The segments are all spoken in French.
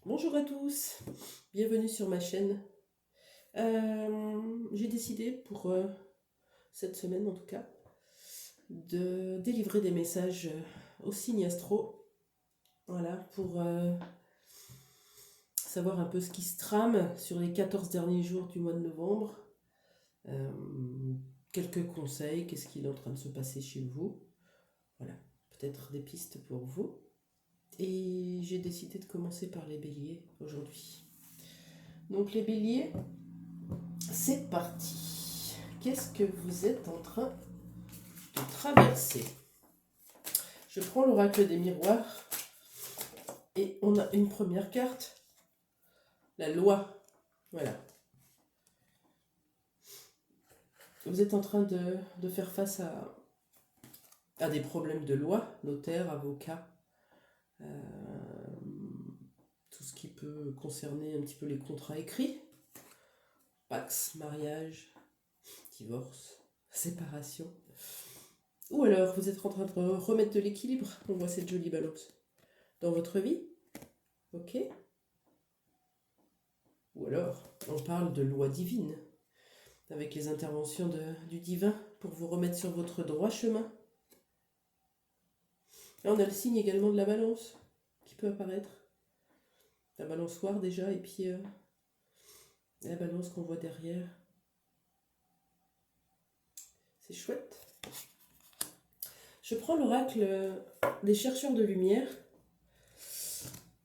Bonjour à tous, bienvenue sur ma chaîne. J'ai décidé pour cette semaine en tout cas de délivrer des messages au signe astro, voilà, pour savoir un peu ce qui se trame sur les 14 derniers jours du mois de novembre. Euh, Quelques conseils, qu'est-ce qui est en train de se passer chez vous, voilà, peut-être des pistes pour vous. Et j'ai décidé de commencer par les béliers aujourd'hui. Donc les béliers, c'est parti. Qu'est-ce que vous êtes en train de traverser? Je prends l'oracle des miroirs et on a une première carte, la loi. Voilà. Vous êtes en train de faire face à des problèmes de loi, notaire, avocat, tout ce qui peut concerner un petit peu les contrats écrits, pax, mariage, divorce, séparation. Ou alors vous êtes en train de remettre de l'équilibre, on voit cette jolie balance, dans votre vie. Ok. Ou alors on parle de loi divine, avec les interventions du divin pour vous remettre sur votre droit chemin. Là on a le signe également de la balance qui peut apparaître. La balançoire déjà, et puis la balance qu'on voit derrière. C'est chouette. Je prends l'oracle des chercheurs de lumière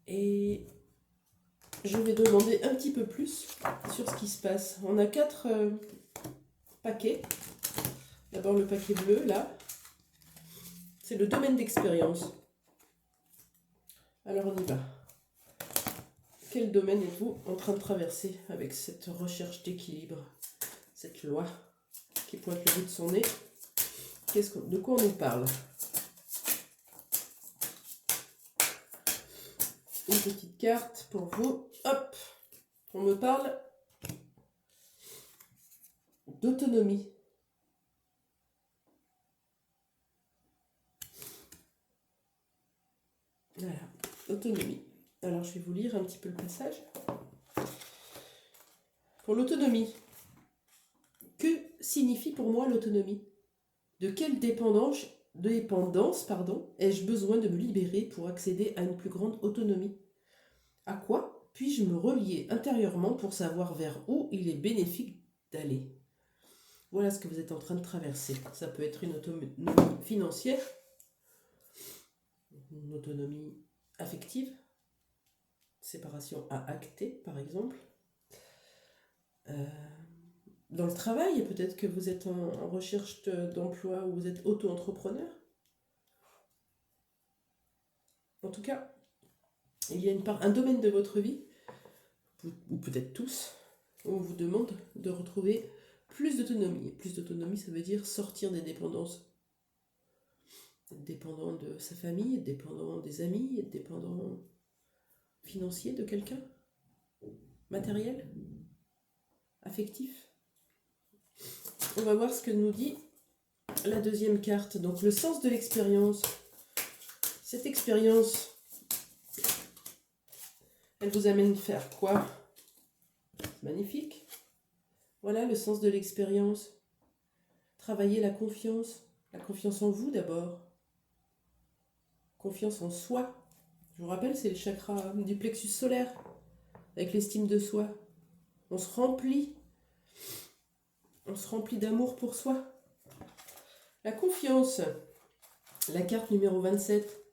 et je vais demander un petit peu plus sur ce qui se passe. On a 4 paquets. D'abord le paquet bleu, là. C'est le domaine d'expérience. Alors on y va. Quel domaine êtes-vous en train de traverser avec cette recherche d'équilibre, cette loi qui pointe le bout de son nez? De quoi on nous parle? Une petite carte pour vous. Hop, on me parle d'autonomie. Voilà, autonomie. Alors je vais vous lire un petit peu le passage. Pour l'autonomie, que signifie pour moi l'autonomie? De quelle dépendance ai-je besoin de me libérer pour accéder à une plus grande autonomie? À quoi puis-je me relier intérieurement pour savoir vers où il est bénéfique d'aller? Voilà ce que vous êtes en train de traverser. Ça peut être une autonomie financière, une autonomie affective, séparation à acter par exemple. Dans le travail, peut-être que vous êtes en recherche d'emploi ou vous êtes auto-entrepreneur. En tout cas, il y a un domaine de votre vie, ou peut-être tous, où on vous demande de retrouver plus d'autonomie. Et plus d'autonomie, ça veut dire sortir des dépendances. Être dépendant de sa famille, être dépendant des amis, être dépendant financier de quelqu'un, matériel, affectif. On va voir ce que nous dit la deuxième carte. Donc le sens de l'expérience. Cette expérience, elle vous amène faire quoi? Magnifique. Voilà le sens de l'expérience. Travailler la confiance en vous d'abord. Confiance en soi. Je vous rappelle, c'est le chakra du plexus solaire, avec l'estime de soi. On se remplit d'amour pour soi. La confiance, la carte numéro 27.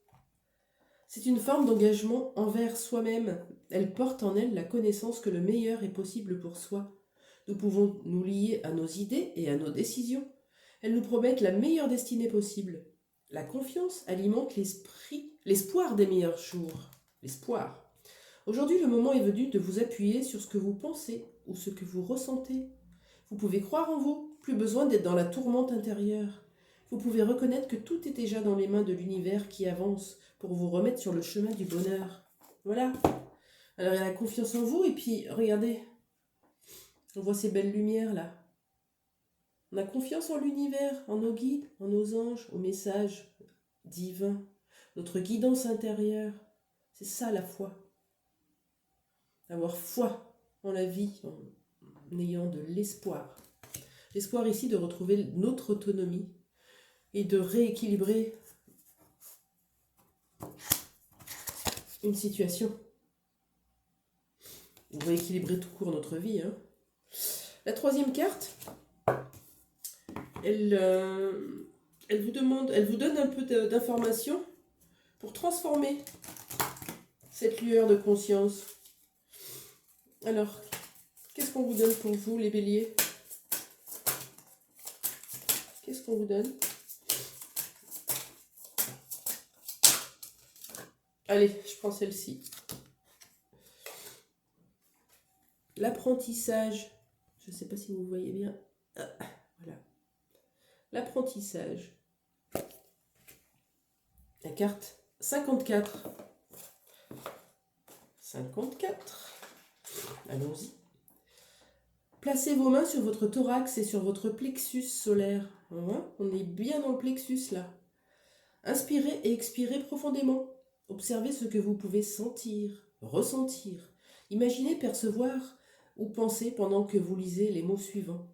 C'est une forme d'engagement envers soi-même. Elle porte en elle la connaissance que le meilleur est possible pour soi. Nous pouvons nous lier à nos idées et à nos décisions. Elles nous promettent la meilleure destinée possible. La confiance alimente l'espoir des meilleurs jours. L'espoir. Aujourd'hui, le moment est venu de vous appuyer sur ce que vous pensez ou ce que vous ressentez. Vous pouvez croire en vous, plus besoin d'être dans la tourmente intérieure. Vous pouvez reconnaître que tout est déjà dans les mains de l'univers qui avance pour vous remettre sur le chemin du bonheur. Voilà. Alors il y a la confiance en vous et puis regardez, on voit ces belles lumières là. On a confiance en l'univers, en nos guides, en nos anges, aux messages divins, notre guidance intérieure. C'est ça la foi. avoir foi en la vie, en ayant de l'espoir. L'espoir ici de retrouver notre autonomie et de rééquilibrer une situation. Ou rééquilibrer tout court notre vie. Hein. La troisième carte, elle vous donne un peu d'informations pour transformer cette lueur de conscience. Alors, qu'est-ce qu'on vous donne pour vous, les béliers? Qu'est-ce qu'on vous donne? Allez, je prends celle-ci. L'apprentissage. Je ne sais pas si vous voyez bien. Ah, voilà. L'apprentissage. La carte 54. 54. Allons-y. Placez vos mains sur votre thorax et sur votre plexus solaire. On est bien dans le plexus là. Inspirez et expirez profondément. Observez ce que vous pouvez sentir, ressentir. Imaginez, percevoir ou penser pendant que vous lisez les mots suivants.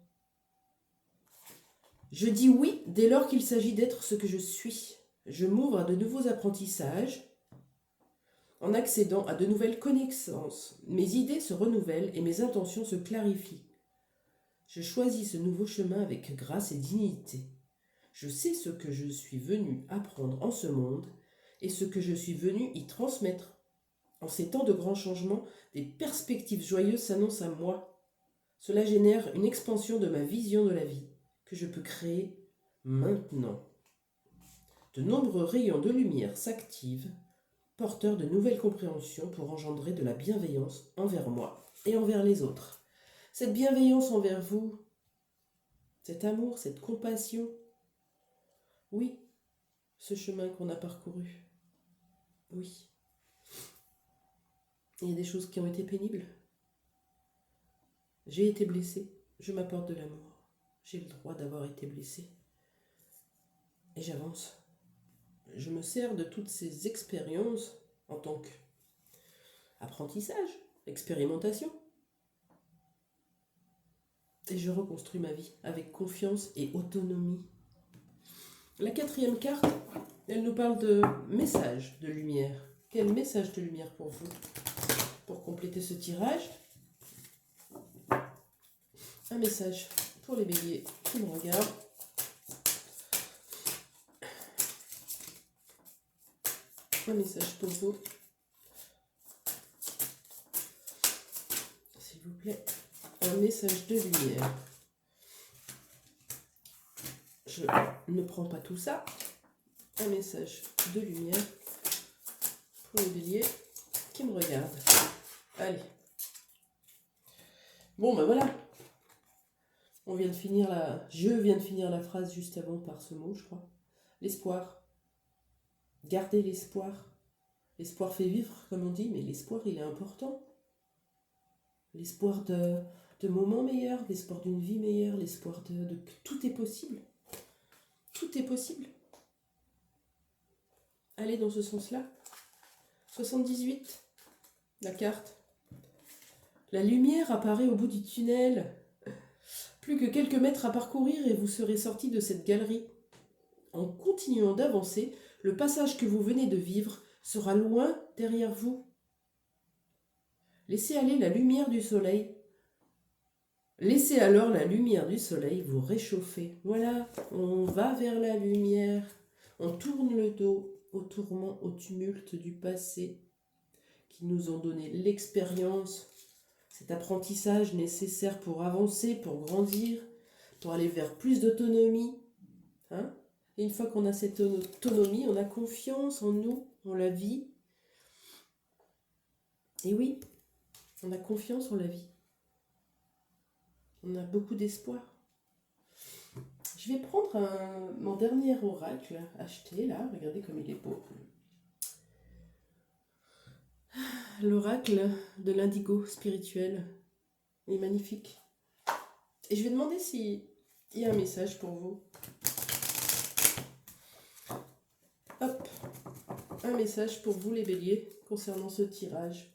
Je dis oui dès lors qu'il s'agit d'être ce que je suis. Je m'ouvre à de nouveaux apprentissages. En accédant à de nouvelles connaissances, mes idées se renouvellent et mes intentions se clarifient. Je choisis ce nouveau chemin avec grâce et dignité. Je sais ce que je suis venu apprendre en ce monde et ce que je suis venu y transmettre. En ces temps de grands changements, des perspectives joyeuses s'annoncent à moi. Cela génère une expansion de ma vision de la vie que je peux créer maintenant. De nombreux rayons de lumière s'activent, porteurs de nouvelles compréhensions pour engendrer de la bienveillance envers moi et envers les autres. Cette bienveillance envers vous, cet amour, cette compassion, oui, ce chemin qu'on a parcouru, oui. Il y a des choses qui ont été pénibles. J'ai été blessée, je m'apporte de l'amour. J'ai le droit d'avoir été blessée. Et j'avance. Je me sers de toutes ces expériences en tant qu'apprentissage, expérimentation. Et je reconstruis ma vie avec confiance et autonomie. La quatrième carte, elle nous parle de message de lumière. Quel message de lumière pour vous? Pour compléter ce tirage, un message pour les béliers qui me regardent. Un message pour vous. S'il vous plaît, un message de lumière. Je ne prends pas tout ça. Un message de lumière pour les béliers qui me regardent. Allez. Bon, ben voilà. Je viens de finir la phrase juste avant par ce mot, je crois. L'espoir. Gardez l'espoir. L'espoir fait vivre, comme on dit, mais l'espoir, il est important. L'espoir de moments meilleurs, l'espoir d'une vie meilleure, l'espoir de que tout est possible. Tout est possible. Allez dans ce sens-là. 78, la carte. La lumière apparaît au bout du tunnel. Plus que quelques mètres à parcourir et vous serez sorti de cette galerie. En continuant d'avancer, le passage que vous venez de vivre sera loin derrière vous. Laissez aller la lumière du soleil. Laissez alors la lumière du soleil vous réchauffer. Voilà, on va vers la lumière. On tourne le dos aux tourments, au tumulte du passé qui nous ont donné l'expérience, cet apprentissage nécessaire pour avancer, pour grandir, pour aller vers plus d'autonomie. Hein? Et une fois qu'on a cette autonomie, on a confiance en nous, en la vie. Et oui, on a confiance en la vie. On a beaucoup d'espoir. Je vais prendre mon dernier oracle acheté là. Regardez comme il est beau. L'oracle de l'indigo spirituel. Il est magnifique. Et je vais demander s'il y a un message pour vous. Hop. Un message pour vous les béliers concernant ce tirage.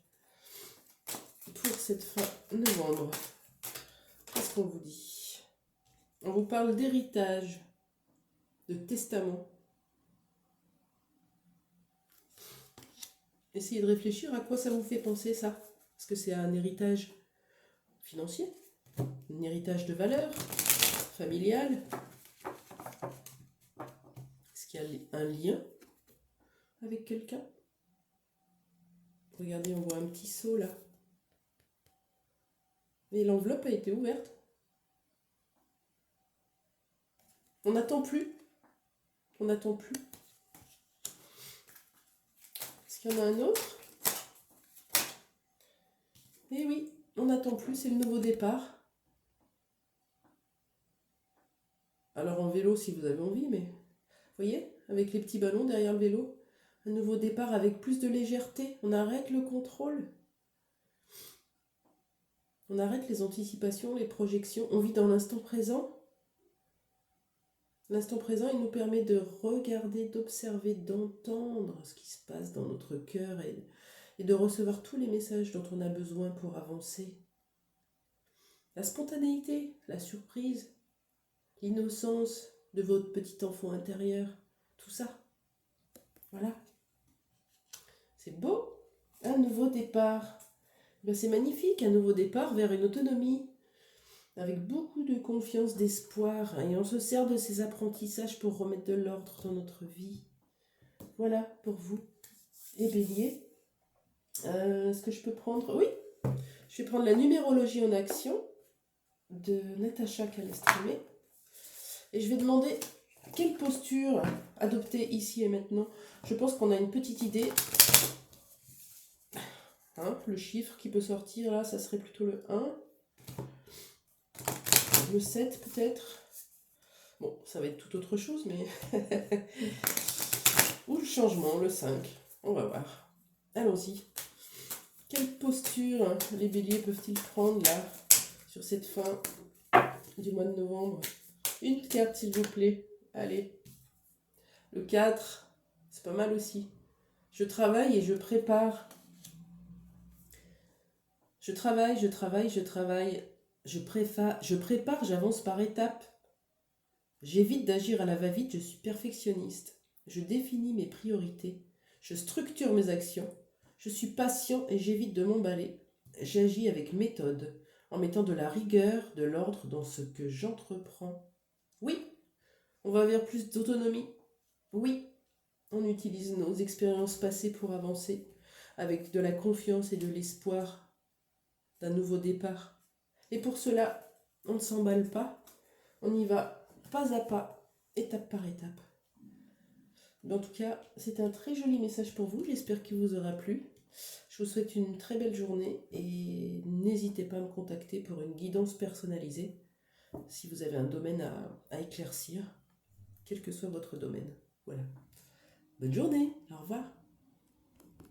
pour cette fin novembre. Qu'est-ce qu'on vous dit? On vous parle d'héritage, de testament. Essayez de réfléchir à quoi ça vous fait penser ça. Est-ce que c'est un héritage financier? Un héritage de valeur? Familial? Est-ce qu'il y a un lien avec quelqu'un? Regardez, on voit un petit seau là. Et l'enveloppe a été ouverte. On n'attend plus. On n'attend plus. Est-ce qu'il y en a un autre? Eh oui, on n'attend plus, c'est le nouveau départ. Alors en vélo si vous avez envie, mais vous voyez, avec les petits ballons derrière le vélo, un nouveau départ avec plus de légèreté. On arrête le contrôle. On arrête les anticipations, les projections. On vit dans l'instant présent. L'instant présent, il nous permet de regarder, d'observer, d'entendre ce qui se passe dans notre cœur et de recevoir tous les messages dont on a besoin pour avancer. La spontanéité, la surprise, l'innocence de votre petit enfant intérieur, tout ça. Voilà. C'est beau. Un nouveau départ. Ben, c'est magnifique, un nouveau départ vers une autonomie, avec beaucoup de confiance, d'espoir, et on se sert de ces apprentissages pour remettre de l'ordre dans notre vie. Voilà pour vous. Et Bélier, est-ce que je peux prendre... Oui, je vais prendre la numérologie en action de Natacha Calestrémé. Et je vais demander quelle posture adopter ici et maintenant. Je pense qu'on a une petite idée. Hein, le chiffre qui peut sortir là, ça serait plutôt le 1. Le 7 peut-être. Bon, ça va être tout autre chose, mais... Ou le changement, le 5. On va voir. Allons-y. Quelle posture les béliers peuvent-ils prendre là, sur cette fin du mois de novembre? Une carte s'il vous plaît. Allez. Le 4, c'est pas mal aussi. Je travaille et je prépare. Je travaille. Je prépare, j'avance par étapes. J'évite d'agir à la va-vite, je suis perfectionniste. Je définis mes priorités. Je structure mes actions. Je suis patient et j'évite de m'emballer. J'agis avec méthode, en mettant de la rigueur, de l'ordre dans ce que j'entreprends. Oui, on va vers plus d'autonomie. Oui, on utilise nos expériences passées pour avancer, avec de la confiance et de l'espoir d'un nouveau départ. Et pour cela, on ne s'emballe pas, on y va pas à pas, étape par étape. En tout cas, c'était un très joli message pour vous, j'espère qu'il vous aura plu. Je vous souhaite une très belle journée et n'hésitez pas à me contacter pour une guidance personnalisée si vous avez un domaine à éclaircir, quel que soit votre domaine. Voilà. Bonne journée, au revoir.